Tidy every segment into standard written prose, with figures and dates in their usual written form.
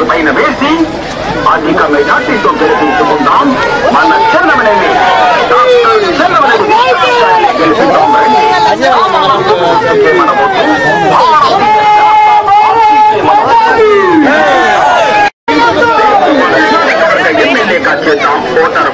పైన వేసి అధిక మెజార్టీతో గెలిపించుకుందాం. మన చెన్నమనేని డాక్టర్ చెన్నమనేని గెలిపిద్దాం. ఎమ్మెల్యేగా చేద్దాం ఓటర్.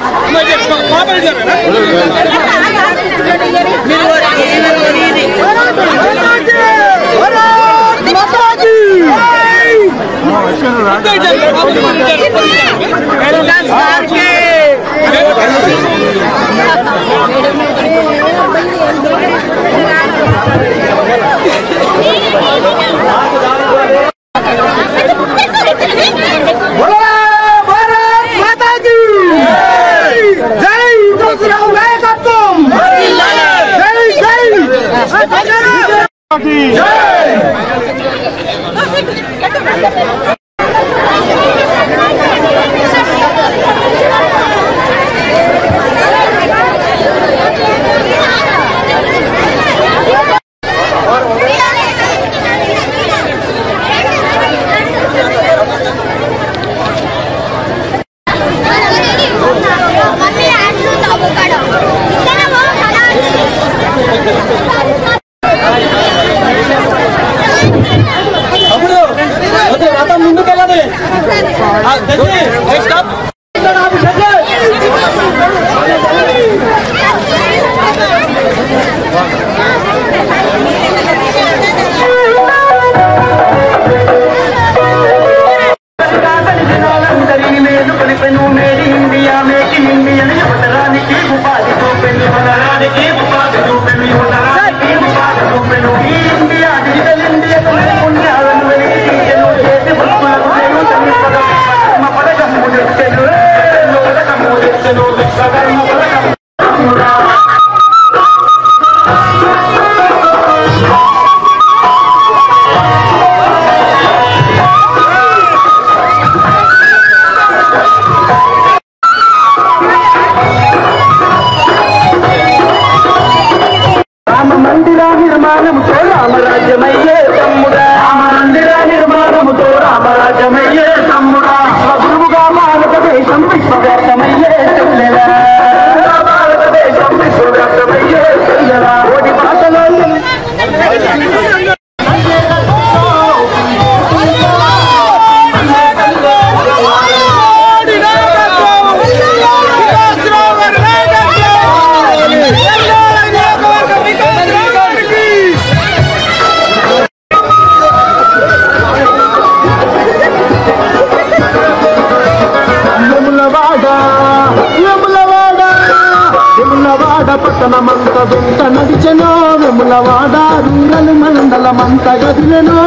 పట్టణమంత వెంట నడిచెనో వెములవాడ రూరల్ మండలమంత గదిలెనో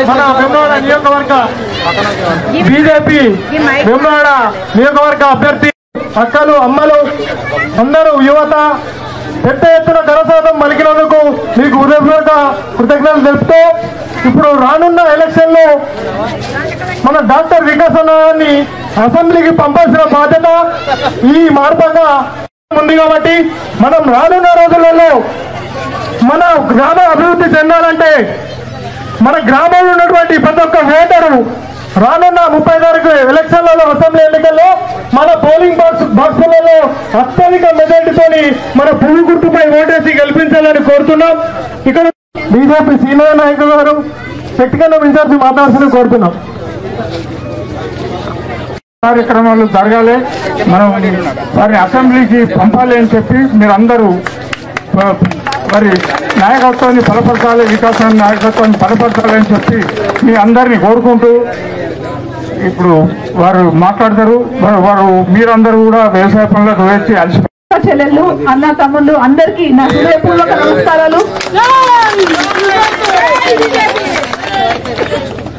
మన వేములవాడ నియోజకవర్గ బీజేపీ వేములవాడ నియోజకవర్గ అభ్యర్థి అక్కలు అమ్మలు అందరూ యువత పెద్ద ఎత్తున ఘనస్వాగతం పలికినందుకు మీకు హృదయపూర్వక కృతజ్ఞతలు తెలుపుతూ ఇప్పుడు రానున్న ఎలక్షన్ లో మన డాక్టర్ వికాస్ అన్నని అసెంబ్లీకి పంపాల్సిన బాధ్యత ఈ మార్గంగా ఉంది కాబట్టి మనం రానున్న రోజులలో మన గ్రామ అభివృద్ధి చెందాలంటే మన గ్రామంలో ఉన్నటువంటి ప్రతి ఒక్క ఓటరు రానున్న 30 తారీఖు ఎలక్షన్లలో అసెంబ్లీ ఎన్నికల్లో మన పోలింగ్ బాక్సులలో అత్యధిక మెజార్టీతో మన పువ్వు గుర్తుపై ఓటేసి గెలిపించాలని కోరుతున్నాం. ఇక్కడ బీజేపీ సీనియర్ నాయకులు గారు శక్తికన్నా ఇన్ఛార్జి మాట్లాడాల్సిన కోరుతున్నాం. కార్యక్రమాలు జరగాలి, మనం వారిని అసెంబ్లీకి పంపాలి అని చెప్పి మీరందరూ మరి నాయకత్వాన్ని బలపరచాలి, వికాసాన్ని నాయకత్వాన్ని బలపరచాలని చెప్పి మీ అందరినీ కోరుకుంటూ ఇప్పుడు వారు మాట్లాడతారు. వారు మీరందరూ కూడా వ్యవసాయ పనులకు వేసి అలసి చెల్లెళ్ళు అన్న తమ్ముళ్ళు అందరికీ నా హృదయపూర్వక నమస్కారాలు.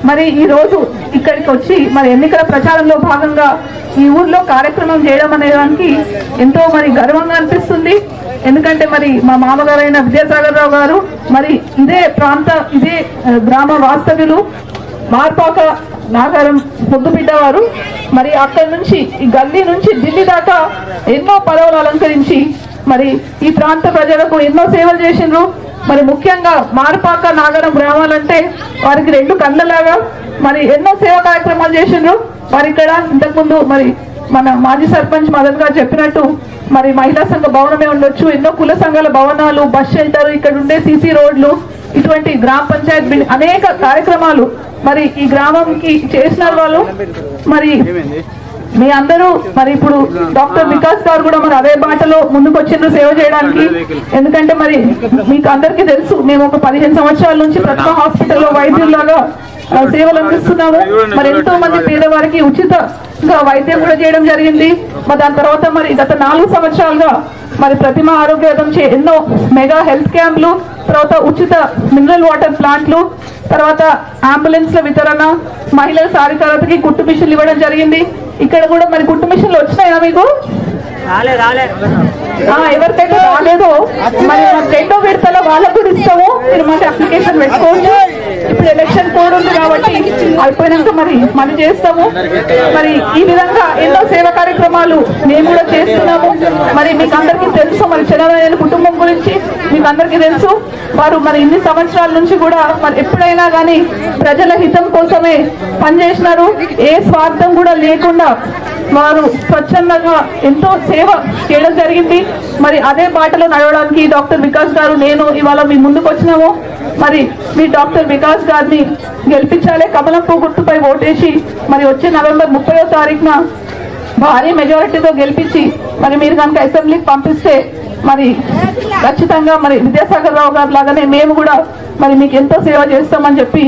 మరి ఈ రోజు ఇక్కడికి వచ్చి మరి ఎన్నికల ప్రచారంలో భాగంగా ఈ ఊర్లో కార్యక్రమం చేయడం అనేదానికి ఎంతో మరి గర్వంగా అనిపిస్తుంది. ఎందుకంటే మరి మా మామగారైన విద్యాసాగర్ రావు గారు మరి ఇదే గ్రామ వాస్తవ్యులు మార్పాక నాగారం ముద్దుబిడ్డ వారు. మరి అక్కడి నుంచి ఈ గల్లీ నుంచి ఢిల్లీ దాకా ఎన్నో పదవులు అలంకరించి మరి ఈ ప్రాంత ప్రజలకు ఎన్నో సేవలు చేసిండ్రు. మరి ముఖ్యంగా మార్పాక నాగరం గ్రామాలంటే వారికి రెండు కళ్ళలాగా మరి ఎన్నో సేవా కార్యక్రమాలు చేసిండ్రు. వారి ఇక్కడ ఇంతకుముందు మరి మన మాజీ సర్పంచ్ మదన్ గారు చెప్పినట్టు మరి మహిళా సంఘ భవనమే ఉండొచ్చు, ఎన్నో కుల సంఘాల భవనాలు, బస్ షెల్టర్, ఇక్కడ ఉండే సీసీ రోడ్లు, ఇటువంటి గ్రామ పంచాయత్ అనేక కార్యక్రమాలు మరి ఈ గ్రామంకి చేసినారు వాళ్ళు. మరి మీ అందరూ మరి ఇప్పుడు డాక్టర్ వికాస్ గారు కూడా మరి అదే బాటలో ముందుకు వచ్చిండ్రు సేవ చేయడానికి. ఎందుకంటే మరి మీకు అందరికీ తెలుసు, మేము ఒక 15 సంవత్సరాల నుంచి ప్రతిభ హాస్పిటల్లో వైద్యుల్లాగా సేవలు అందిస్తున్నాము. మరి ఎంతో మంది పేదవారికి ఉచితంగా వైద్యం కూడా చేయడం జరిగింది. మరి దాని తర్వాత మరి గత 4 సంవత్సరాలుగా మరి ప్రతిమ ఆరోగ్యం ఎన్నో మెగా హెల్త్ క్యాంపులు, తర్వాత ఉచిత మినరల్ వాటర్ ప్లాంట్లు, తర్వాత అంబులెన్స్ల వితరణ, మహిళల సాధికారతకి కుట్టు మిషన్లు ఇవ్వడం జరిగింది. ఇక్కడ కూడా మరి కుట్టు మిషన్లు వచ్చినాయా మీకు? ఎవరికైతే రాలేదో మరి రెండో విడతలో వాళ్ళకు కూడా ఇస్తాము. మీరు మంచి అప్లికేషన్ పెట్టుకోవచ్చు. ఇప్పుడు ఎలక్షన్ కోడ్ ఉంది కాబట్టి అయిపోయినాక మరి మనం చేస్తాము. మరి ఈ విధంగా ఎన్నో సేవా కార్యక్రమాలు మేము కూడా చేస్తున్నాము. మరి మీకు అందరికీ తెలుసు మరి చంద్రబాబు కుటుంబం గురించి మీకు అందరికీ తెలుసు. వారు మరి ఇన్ని సంవత్సరాల నుంచి కూడా మరి ఎప్పుడైనా కానీ ప్రజల హితం కోసమే పనిచేసినారు. ఏ స్వార్థం కూడా లేకుండా వారు స్వచ్ఛందంగా ఎంతో సేవ చేయడం జరిగింది. మరి అదే బాటలో నడవడానికి డాక్టర్ వికాస్ గారు నేను ఇవాళ మీ ముందుకు వచ్చినాము. మరి మీ డాక్టర్ వికాస్ గారిని గెలిపించాలి, కమలం పువ్వు గుర్తుపై ఓటేసి మరి వచ్చే నవంబర్ 30వ తారీఖున భారీ మెజారిటీతో గెలిపించి మరి మీరు కనుక అసెంబ్లీకి పంపిస్తే మరి ఖచ్చితంగా మరి విద్యాసాగర్ రావు గారు లాగానే మేము కూడా మరి మీకు ఎంతో సేవ చేస్తామని చెప్పి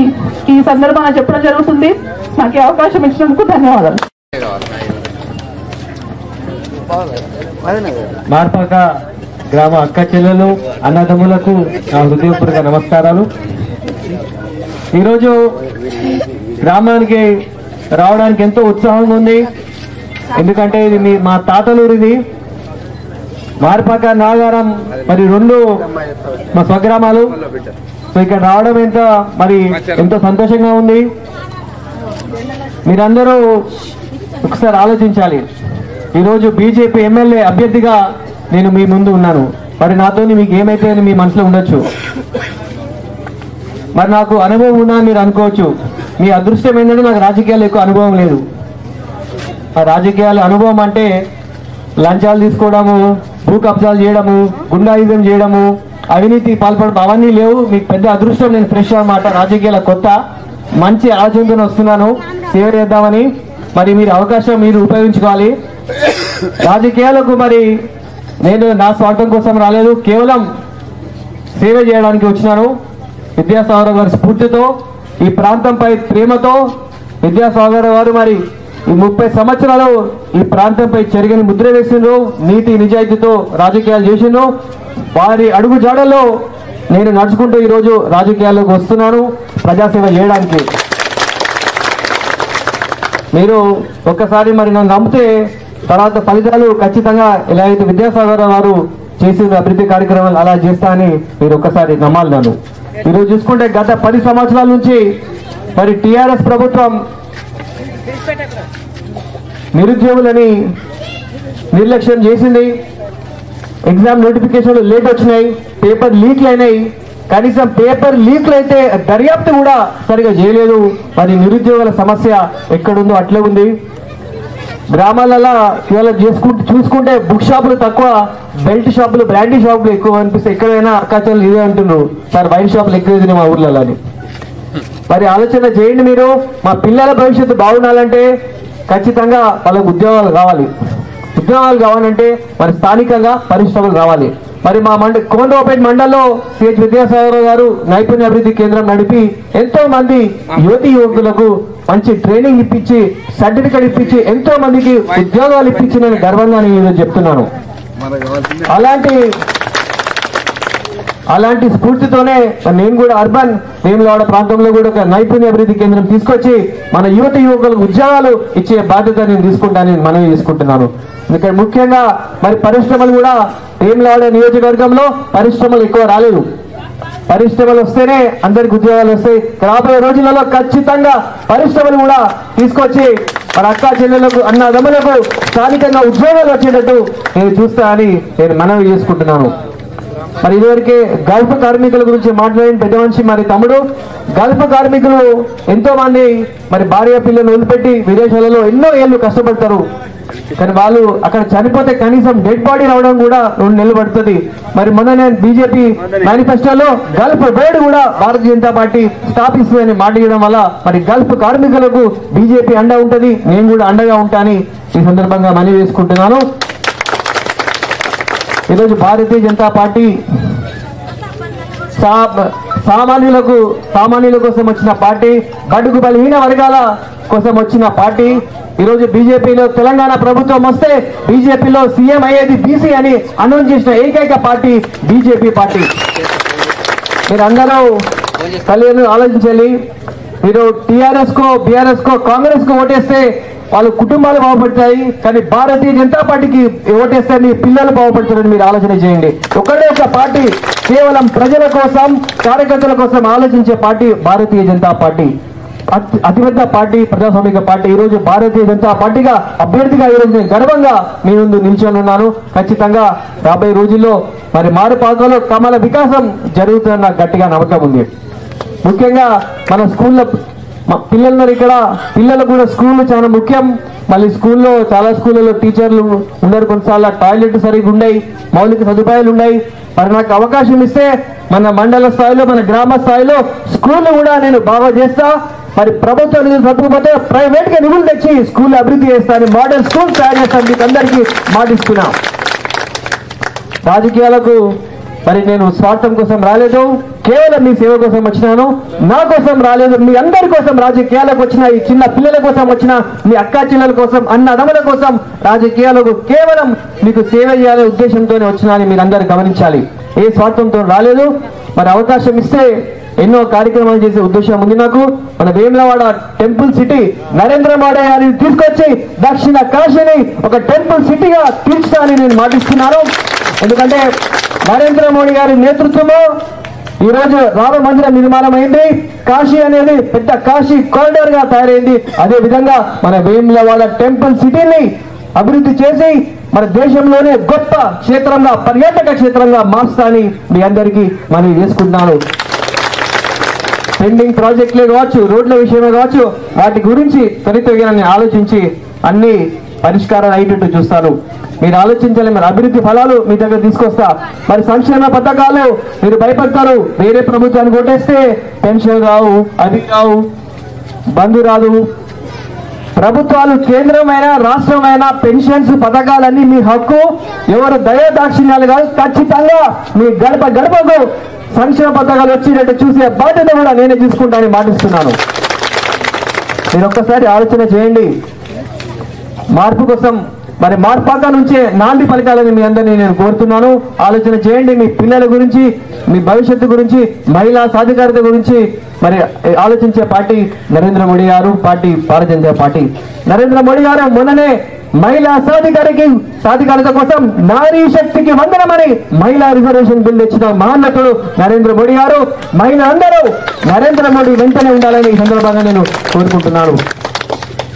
ఈ సందర్భంగా చెప్పడం జరుగుతుంది. నాకు ఈ అవకాశం ఇచ్చినందుకు ధన్యవాదాలు. మార్పాక గ్రామ అక్క చెల్లెలు అన్నదమ్ములకు నా హృదయపూర్వక నమస్కారాలు. ఈరోజు గ్రామానికి రావడానికి ఎంతో ఉత్సాహంగా ఉంది. ఎందుకంటే ఇది మా తాతలూరిది. మార్పాక నాగారం మరి రెండు మా స్వగ్రామాలు. సో ఇక్కడ రావడం ఎంతో సంతోషంగా ఉంది. మీరందరూ ఒకసారి ఆలోచించాలి. ఈరోజు బీజేపీ ఎమ్మెల్యే అభ్యర్థిగా నేను మీ ముందు ఉన్నాను. మరి నాతో మీకు ఏమైతే మీ మనసులో ఉండొచ్చు. మరి నాకు అనుభవం ఉందా మీరు అనుకోవచ్చు. మీ అదృష్టం ఏంటంటే నాకు రాజకీయాలు ఎక్కువ అనుభవం లేదు. ఆ రాజకీయాల అనుభవం అంటే లంచాలు తీసుకోవడము, భూ కబ్జాలు చేయడము, గుండాయిజం చేయడము, అవినీతి పాల్పడడం అవన్నీ లేవు. మీకు పెద్ద అదృష్టం. నేను ఫ్రెష్ అన్నమాట, రాజకీయాల కొత్త, మంచి ఆలోచనతో వస్తున్నాను సేవ చేద్దామని. మరి మీరు అవకాశం మీరు ఉపయోగించుకోవాలి. రాజకీయాలకు మరి నేను నా స్వార్థం కోసం రాలేదు, కేవలం సేవ చేయడానికి వచ్చినాను. విద్యాసాగర్ గారి స్ఫూర్తితో, ఈ ప్రాంతంపై ప్రేమతో విద్యాసాగర్ గారు మరి ఈ 30 సంవత్సరాలు ఈ ప్రాంతంపై చెరిగిన ముద్ర వేసిండ్రు. నీతి నిజాయితీతో రాజకీయాలు చేసిండ్రు. వారి అడుగు జాడల్లో నేను నడుచుకుంటూ ఈరోజు రాజకీయాల్లోకి వస్తున్నాను ప్రజాసేవ చేయడానికి. మీరు ఒక్కసారి మరి నన్ను నమ్మితే తర్వాత ఫలితాలు ఖచ్చితంగా ఎలా అయితే విద్యాసాగర్ గారు చేసిన అభివృద్ధి కార్యక్రమాలు అలా చేస్తా అని మీరు ఒక్కసారి నమ్మాలి నన్ను. ఈరోజు చూసుకుంటే గత 10 సంవత్సరాల నుంచి మరి టీఆర్ఎస్ ప్రభుత్వం నిరుద్యోగులని నిర్లక్ష్యం చేసింది. ఎగ్జామ్ నోటిఫికేషన్లు లేట్ వచ్చినాయి, పేపర్ లీక్లు అయినాయి. కనీసం పేపర్ లీక్లు అయితే దర్యాప్తు కూడా సరిగా చేయలేదు. మరి నిరుద్యోగుల సమస్య ఎక్కడుందో అట్లే ఉంది. గ్రామాలలో ఇవాళ చూసుకుంటే బుక్ షాపులు తక్కువ, బెల్ట్ షాపులు, బ్రాండీ షాపులు ఎక్కువ అనిపిస్తే ఎక్కడైనా అక్కాచలు ఇదే అంటున్నారు సార్, వైన్ షాపులు ఎక్కువ మా ఊర్లలో అని. మరి ఆలోచన చేయండి మీరు. మా పిల్లల భవిష్యత్తు బాగుండాలంటే ఖచ్చితంగా వాళ్ళకు ఉద్యోగాలు కావాలి. ఉద్యోగాలు కావాలంటే మరి స్థానికంగా పరిశ్రమలు కావాలి. మరి మా కోనరావుపేట మండలంలో సిహెచ్ విద్యాసాగర్ గారు నైపుణ్య అభివృద్ధి కేంద్రం నడిపి ఎంతో మంది యువతి యువకులకు మంచి ట్రైనింగ్ ఇప్పించి, సర్టిఫికేట్ ఇప్పించి ఎంతో మందికి ఉద్యోగాలు ఇప్పించి నేను గర్వంగా నేను చెప్తున్నాను. అలాంటి స్ఫూర్తితోనే నేను కూడా అర్బన్ వేములవాడ ప్రాంతంలో కూడా ఒక నైపుణ్య అభివృద్ధి కేంద్రం తీసుకొచ్చి మన యువకులకు ఉద్యోగాలు ఇచ్చే బాధ్యత నేను తీసుకుంటానని మనవి చేసుకుంటున్నాను. ఎందుకంటే ముఖ్యంగా మరి పరిశ్రమలు కూడా వేములవాడ నియోజకవర్గంలో పరిశ్రమలు ఎక్కువ రాలేదు. పరిశ్రమలు వస్తేనే అందరికి ఉద్యోగాలు వస్తాయి. రాబోయే రోజులలో ఖచ్చితంగా పరిశ్రమలు కూడా తీసుకొచ్చి మన అక్కా చెల్లెలకు అన్నదమ్ములకు స్థానికంగా ఉద్యోగాలు వచ్చేటట్టు నేను చూస్తానని నేను మనవి చేసుకుంటున్నాను. మరి ఇదివరకే గల్ఫ్ కార్మికుల గురించి మాట్లాడిన పెద్ద మనిషి మరి తమ్ముడు, గల్ఫ్ కార్మికులు ఎంతో మంది మరి భార్య పిల్లలు వదిలిపెట్టి విదేశాలలో ఎన్నో ఏళ్ళు కష్టపడతారు. కానీ వాళ్ళు అక్కడ చనిపోతే కనీసం డెడ్ బాడీ రావడం కూడా 2 నెలలు పడుతుంది. మరి మొన్న నేను బీజేపీ మేనిఫెస్టోలో గల్ఫ్ బోర్డు కూడా భారతీయ జనతా పార్టీ స్థాపిస్తుందని మాట్లాడడం వల్ల మరి గల్ఫ్ కార్మికులకు బీజేపీ అండ ఉంటుంది, నేను కూడా అండగా ఉంటానని ఈ సందర్భంగా మనవి చేసుకుంటున్నాను. ఈరోజు భారతీయ జనతా పార్టీ సామాన్యుల కోసం వచ్చిన పార్టీ, బడుగు బలహీన వర్గాల కోసం వచ్చిన పార్టీ. ఈరోజు బీజేపీలో తెలంగాణ ప్రభుత్వం వస్తే బీజేపీలో సీఎం అయ్యేది బీసీ అని అనౌన్స్ చేసిన ఏకైక పార్టీ బీజేపీ పార్టీ. మీరు అందరూ తల్లిదండ్రులు ఆలోచించాలి. మీరు టీఆర్ఎస్ కో బీఆర్ఎస్ కో కాంగ్రెస్ కు ఓటేస్తే వాళ్ళ కుటుంబాలు బాగుపడతాయి, కానీ భారతీయ జనతా పార్టీకి ఓటేస్తే మీ పిల్లలు బాగుపడతారని మీరు ఆలోచన చేయండి. ఒకటే ఒక పార్టీ, కేవలం ప్రజల కోసం కార్యకర్తల కోసం ఆలోచించే పార్టీ భారతీయ జనతా పార్టీ. అతిపెద్ద పార్టీ, ప్రజాస్వామిక పార్టీ. ఈరోజు భారతీయ జనతా పార్టీగా అభ్యర్థిగా ఈరోజు నేను గర్వంగా మీ ముందు నిల్చొని ఉన్నాను. ఖచ్చితంగా రాబోయే రోజుల్లో మరి మారుపాకలో కమల వికాసం జరుగుతున్న గట్టిగా నమ్మకం ఉంది. ముఖ్యంగా మన స్కూల్లో పిల్లలున్నారు. ఇక్కడ పిల్లలకు కూడా స్కూళ్ళు చాలా ముఖ్యం. మళ్ళీ స్కూల్లో చాలా స్కూళ్ళలో టీచర్లు ఉన్నారు, కొన్నిసార్లు టాయిలెట్ సరిగ్గా ఉన్నాయి, మౌలిక సదుపాయాలు ఉన్నాయి. మరి నాకు అవకాశం ఇస్తే మన మండల స్థాయిలో మన గ్రామ స్థాయిలో స్కూళ్ళు కూడా నేను బాగా చేస్తా. మరి ప్రభుత్వ నిధులు సరిపోతే ప్రైవేట్ గా నిధులు తెచ్చి స్కూల్ అభివృద్ధి చేస్తాను, మోడల్ స్కూల్ తయారు చేస్తాను. మీకు అందరికీ మాటిస్తున్నా. రాజకీయాలకు మరి నేను స్వార్థం కోసం రాలేదు, కేవలం మీ సేవ కోసం వచ్చినాను. నా కోసం రాలేదు, మీ అందరి కోసం రాజకీయాలకు వచ్చిన, ఈ చిన్న పిల్లల కోసం వచ్చిన, మీ అక్కా చెల్లెల కోసం, అన్నదమ్ముల కోసం రాజకీయాలకు కేవలం మీకు సేవ చేయాలనే ఉద్దేశంతోనే వచ్చినా మీరు అందరూ గమనించాలి. ఏ స్వార్థంతో రాలేదు. మరి అవకాశం ఇస్తే ఎన్నో కార్యక్రమాలు చేసే ఉద్దేశం ఉంది నాకు. మన వేములవాడ టెంపుల్ సిటీ నరేంద్ర మోడీ గారిని తీసుకొచ్చి దక్షిణ కాశీని ఒక టెంపుల్ సిటీగా తీర్చుతానని నేను మాటిస్తున్నాను. ఎందుకంటే నరేంద్ర మోడీ గారి నేతృత్వంలో ఈ రోజు రామ మందిరం నిర్మాణం అయింది. కాశీ అనేది పెద్ద కాశీ కారిడార్ గా తయారైంది. అదే విధంగా మన వేములవాడ టెంపుల్ సిటీని అభివృద్ధి చేసి మన దేశంలోనే గొప్ప క్షేత్రంగా, పర్యాటక క్షేత్రంగా మార్చుతానని మీ అందరికీ మనం చేసుకుంటున్నాను. పెండింగ్ ప్రాజెక్టులే కావచ్చు, రోడ్ల విషయమే కావచ్చు, వాటి గురించి త్వరితగతిన ఆలోచించి అన్ని పరిష్కారాలు అయ్యేటట్టు చూస్తాను. మీరు ఆలోచించాలి. మరి అభివృద్ధి ఫలాలు మీ దగ్గర తీసుకొస్తా. మరి సంక్షేమ పథకాలు మీరు భయపడతారు. వేరే ప్రభుత్వానికి ఓటేస్తే పెన్షన్ రావు, అది రావు, బంధు రాదు. ప్రభుత్వాలు కేంద్రమైన రాష్ట్రమైన పెన్షన్స్ పథకాలన్నీ మీ హక్కు. ఎవరు దయాదాక్షిణ్యాలు కాదు, ఖచ్చితంగా మీ గడప గడపకు సంక్షేమ పథకాలు వచ్చేటట్టు చూసే బాధ్యత కూడా నేనే తీసుకుంటానని మాటిస్తున్నాను. మీరు ఒక్కసారి ఆలోచన చేయండి. మార్పు కోసం మరి మార్పాక నుంచే నాంది పలకాలని మీ అందరినీ నేను కోరుతున్నాను. ఆలోచన చేయండి. మీ పిల్లల గురించి, మీ భవిష్యత్తు గురించి, మహిళా సాధికారత గురించి మరి ఆలోచించే పార్టీ నరేంద్ర మోడీ గారు, పార్టీ భారతీయ జనతా పార్టీ. నరేంద్ర మోడీ గారు మొన్ననే మహిళా సాధికారత కోసం నారీ శక్తికి వందనమని మహిళా రిజర్వేషన్ బిల్ తెచ్చిన మహోన్నతుడు నరేంద్ర మోడీ గారు. మహిళలందరూ నరేంద్ర మోడీ వెంటనే ఉండాలని ఈ సందర్భంగా నేను కోరుకుంటున్నాను.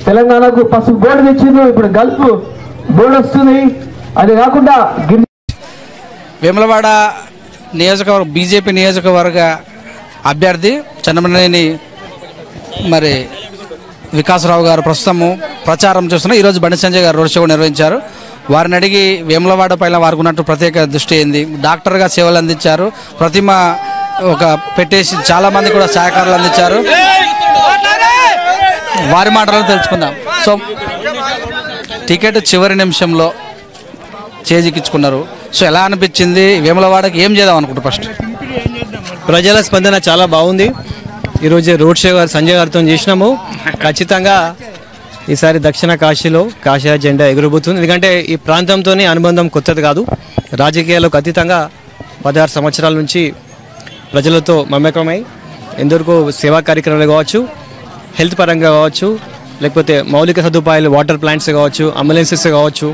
తెలంగాణకు పసుపు బోర్డు తెచ్చిండ్రు, ఇప్పుడు గల్ఫ్ బోర్డు వస్తుంది. అది కాకుండా వేములవాడ నియోజకవర్గ బీజేపీ నియోజకవర్గ అభ్యర్థి చెన్నమనేని మరి వికాసరావు గారు ప్రస్తుతము ప్రచారం చేస్తున్నారు. ఈరోజు బండి సంజయ్ గారు రోడ్ షో నిర్వహించారు. వారిని అడిగి వేములవాడ పైన వారికి ఉన్నట్టు ప్రత్యేక దృష్టి ఏంది, డాక్టర్గా సేవలు అందించారు, ప్రతిమ ఒక పెట్టేసి చాలామంది కూడా సహకారాలు అందించారు. వారి మాటలను తెలుసుకుందాం. సో టికెట్ చివరి నిమిషంలో చేజిక్కించుకున్నారు. సో ఎలా అనిపించింది? వేములవాడకి ఏం చేద్దాం అనుకుంటారు? ఫస్ట్ ప్రజల స్పందన చాలా బాగుంది. ఈరోజు రోడ్ షో గారు సంజయ్ గారితో చేసినాము. ఖచ్చితంగా ఈసారి దక్షిణ కాశీలో కాశీ జెండా ఎగురబోతుంది. ఎందుకంటే ఈ ప్రాంతంతోనే అనుబంధం కొత్తది కాదు. రాజకీయాలకు అతీతంగా 16 సంవత్సరాల నుంచి ప్రజలతో మమేకమై ఎందరికో సేవా కార్యక్రమాలు కావచ్చు, హెల్త్ పరంగా కావచ్చు, లేకపోతే మౌలిక సదుపాయాలు వాటర్ ప్లాంట్స్ కావచ్చు, అంబులెన్సెస్ కావచ్చు,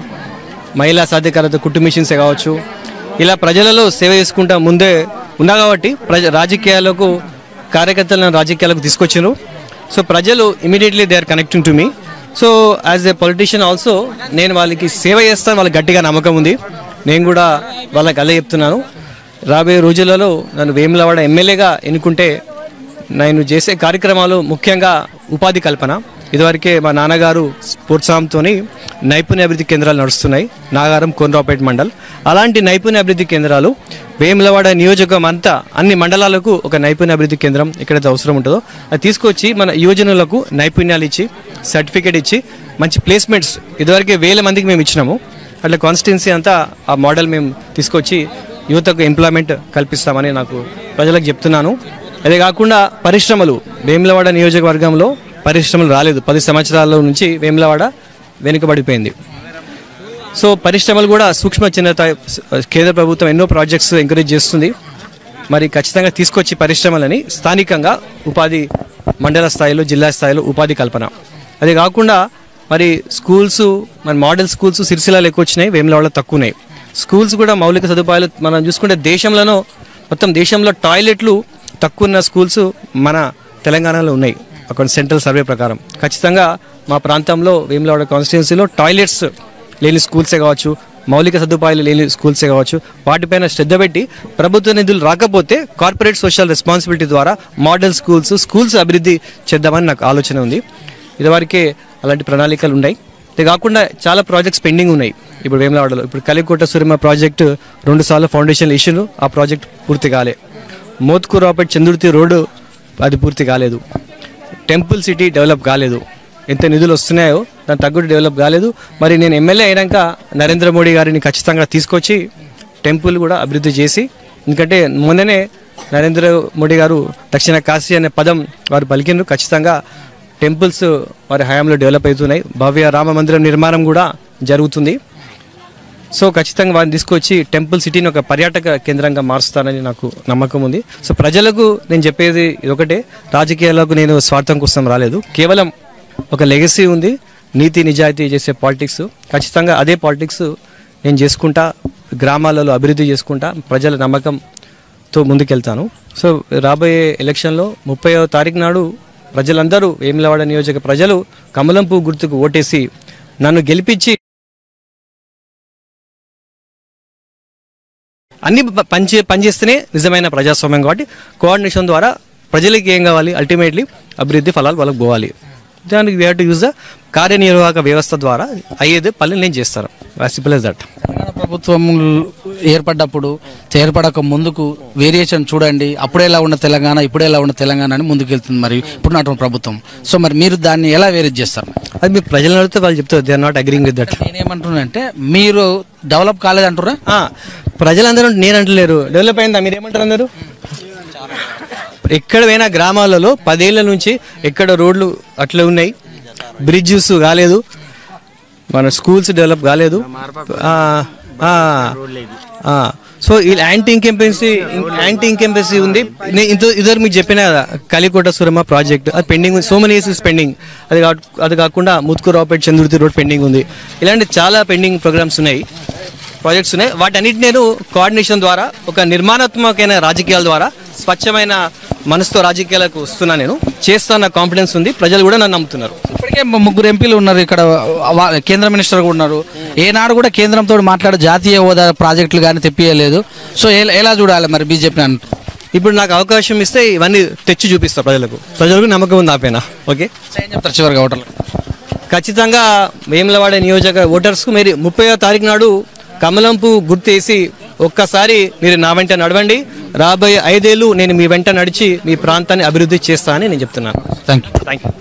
మహిళా సాధికారత కుట్టు మిషన్సే కావచ్చు, ఇలా ప్రజలలో సేవ చేసుకుంటా ముందే ఉన్నా కాబట్టి రాజకీయాలకు కార్యకర్తలను రాజకీయాలకు తీసుకొచ్చారు. సో ప్రజలు immediately they are connecting to me. So as a politician also నేను వాళ్ళకి సేవ చేస్తాను, వాళ్ళకి గట్టిగా నమ్మకం ఉంది. నేను కూడా వాళ్ళకి అలా చెప్తున్నాను. రాబోయే రోజులలో నన్ను వేములవాడ ఎమ్మెల్యేగా ఎన్నుకుంటే నేను చేసే కార్యక్రమాలు ముఖ్యంగా ఉపాధి కల్పన. ఇదివరకే మా నాన్నగారు ప్రోత్సాహంతో నైపుణ్య అభివృద్ధి కేంద్రాలు నడుస్తున్నాయి నాగారం, కోనరావుపేట మండల్. అలాంటి నైపుణ్య అభివృద్ధి కేంద్రాలు వేములవాడ నియోజకవర్గం అంతా అన్ని మండలాలకు ఒక నైపుణ్య అభివృద్ధి కేంద్రం ఎక్కడైతే అవసరం ఉంటుందో అది తీసుకొచ్చి మన యువజనులకు నైపుణ్యాలు ఇచ్చి సర్టిఫికేట్ ఇచ్చి మంచి ప్లేస్మెంట్స్ ఇదివరకే 1000 మందికి మేము ఇచ్చినాము. అట్లా కాన్స్టిట్యున్సీ అంతా ఆ మోడల్ మేము తీసుకొచ్చి యువతకు ఎంప్లాయ్మెంట్ కల్పిస్తామని నాకు ప్రజలకు చెప్తున్నాను. అదే కాకుండా పరిశ్రమలు వేములవాడ నియోజకవర్గంలో పరిశ్రమలు రాలేదు. 10 సంవత్సరాల నుంచి వేములవాడ వెనుకబడిపోయింది. సో పరిశ్రమలు కూడా సూక్ష్మ చిన్న కేంద్ర ప్రభుత్వం ఎన్నో ప్రాజెక్ట్స్ ఎంకరేజ్ చేస్తుంది. మరి ఖచ్చితంగా తీసుకొచ్చి పరిశ్రమలని స్థానికంగా ఉపాధి మండల స్థాయిలో, జిల్లా స్థాయిలో ఉపాధి కల్పన. అదే కాకుండా మరి స్కూల్స్, మన మోడల్ స్కూల్స్ సిరిసిల్లలో ఎక్కువ వచ్చినాయి, వేములవాడలో తక్కువ ఉన్నాయి. స్కూల్స్ కూడా మౌలిక సదుపాయాలు మనం చూసుకుంటే మొత్తం దేశంలో టాయిలెట్లు తక్కువ ఉన్న స్కూల్స్ మన తెలంగాణలో ఉన్నాయి. అక్కడ సెంట్రల్ సర్వే ప్రకారం ఖచ్చితంగా మా ప్రాంతంలో వేములవాడ కాన్స్టిట్యున్సీలో టాయిలెట్స్ లేని స్కూల్సే కావచ్చు, మౌలిక సదుపాయాలు లేని స్కూల్సే కావచ్చు, వాటిపైన శ్రద్ధ పెట్టి ప్రభుత్వ నిధులు రాకపోతే కార్పొరేట్ సోషల్ రెస్పాన్సిబిలిటీ ద్వారా మోడల్ స్కూల్స్ అభివృద్ధి చేద్దామని నాకు ఆలోచన ఉంది. ఇదివరకే అలాంటి ప్రణాళికలు ఉన్నాయి. ఇది కాకుండా చాలా ప్రాజెక్ట్స్ పెండింగ్ ఉన్నాయి ఇప్పుడు వేములవాడలో. ఇప్పుడు కలికోట సురిమ ప్రాజెక్టు 2 సార్లు ఫౌండేషన్ ఇష్యూను, ఆ ప్రాజెక్ట్ పూర్తి కాలే. మోత్కూరావుపేట చందుర్తి రోడ్డు అది పూర్తి కాలేదు. టెంపుల్ సిటీ డెవలప్ కాలేదు. ఎంత నిధులు వస్తున్నాయో దాని తగ్గట్టు డెవలప్ కాలేదు. మరి నేను ఎమ్మెల్యే అయినాక నరేంద్ర మోడీ గారిని ఖచ్చితంగా తీసుకొచ్చి టెంపుల్ కూడా అభివృద్ధి చేసి, ఎందుకంటే మొన్ననే నరేంద్ర మోడీ గారు దక్షిణ కాశీ అనే పదం వారు పలికినారు. ఖచ్చితంగా టెంపుల్స్ వారి హయాంలో డెవలప్ అవుతున్నాయి. భవ్య రామ మందిరం నిర్మాణం కూడా జరుగుతుంది. సో ఖచ్చితంగా వారిని తీసుకొచ్చి టెంపుల్ సిటీని ఒక పర్యాటక కేంద్రంగా మారుస్తానని నాకు నమ్మకం ఉంది. సో ప్రజలకు నేను చెప్పేది ఒకటే, రాజకీయాలకు నేను స్వార్థం కోసం రాలేదు. కేవలం ఒక లెగసీ ఉంది, నీతి నిజాయితీ చేసే పాలిటిక్స్. ఖచ్చితంగా అదే పాలిటిక్స్ నేను చేసుకుంటా, గ్రామాలలో అభివృద్ధి చేసుకుంటా, ప్రజల నమ్మకంతో ముందుకెళ్తాను. సో రాబోయే ఎలక్షన్లో 30వ తారీఖు నాడు ప్రజలందరూ, వేములవాడ నియోజక ప్రజలు కమలం పువ్వు గుర్తుకు ఓటేసి నన్ను గెలిపించి అన్ని పనిచేస్తేనే నిజమైన ప్రజాస్వామ్యం. కాబట్టి కోఆర్డినేషన్ ద్వారా ప్రజలకి ఏం కావాలి, అల్టిమేట్లీ అభివృద్ధి ఫలాలు వాళ్ళకి పోవాలి. దానికి we have to use the కార్యనిర్వాహక వ్యవస్థ ద్వారా అయ్యేది పనులు నేను చేస్తాను. As simple as that. Telangana ప్రభుత్వం ఏర్పడక ముందుకు వేరియేషన్ చూడండి, అప్పుడేలా ఉన్న తెలంగాణ, ఇప్పుడేలా ఉన్న తెలంగాణ అని ముందుకెళ్తుంది మరి ఇప్పుడున్నటువంటి ప్రభుత్వం. సో మరి మీరు దాన్ని ఎలా వేరేజ్ చేస్తారు? అది మీరు ప్రజలను అడిగితే వాళ్ళు చెప్తారు, they are not agreeing with that. నేనేమంటున్నానంటే మీరు డెవలప్ కాలేదంటారా? ప్రజలందరూ నేను అంటలేరు, డెవలప్ అయిందా మీరు ఏమంటారు అందరూ? ఎక్కడ పోయినా గ్రామాలలో 10 ఏళ్ల నుంచి ఎక్కడ రోడ్లు అట్లా ఉన్నాయి, బ్రిడ్జెస్ కాలేదు, మన స్కూల్స్ డెవలప్ కాలేదు. సో ఈ యాంటీ ఇంకంపెన్సీ ఉంది. ఇద్దరు మీకు చెప్పిన కదా కలికోట సురమ ప్రాజెక్ట్, అది పెండింగ్ ఉంది. So many years pending. అది కాకుండా ముత్కూరావుపేట చంద్రుతి రోడ్ పెండింగ్ ఉంది. ఇలాంటి చాలా పెండింగ్ ప్రోగ్రామ్స్ ఉన్నాయి, ప్రాజెక్ట్స్ ఉన్నాయి. వాటన్నిటి నేను కోఆర్డినేషన్ ద్వారా, ఒక నిర్మాణాత్మకమైన రాజకీయాల ద్వారా, స్వచ్ఛమైన మనసుతో రాజకీయాలకు వస్తున్నా, నేను చేస్తాను. నాకు కాన్ఫిడెన్స్ ఉంది, ప్రజలు కూడా నన్ను నమ్ముతున్నారు. ఇప్పటికే 3 ఎంపీలు ఉన్నారు ఇక్కడ, కేంద్ర మినిస్టర్ కూడా ఉన్నారు. ఏనాడు కూడా కేంద్రంతో మాట్లాడే జాతీయ హోదా ప్రాజెక్టులు కానీ తెప్పియలేదు. సో ఎలా చూడాలి మరి బీజేపీ? ఇప్పుడు నాకు అవకాశం ఇస్తే ఇవన్నీ తెచ్చి చూపిస్తా ప్రజలకు నమ్మకం ఉంది ఆపేనా. ఓకే, ఏం చెప్తారు చివరిగా ఓటర్లు? ఖచ్చితంగా వేములవాడ నియోజక ఓటర్స్కు మీరు 30వ తారీఖు నాడు కమలంపు గుర్తేసి ఒక్కసారి మీరు నా వెంట నడవండి. రాబోయే 5 ఏళ్ళు నేను మీ వెంట నడిచి మీ ప్రాంతాన్ని అభివృద్ధి చేస్తా అని నేను చెప్తున్నాను. Thank you.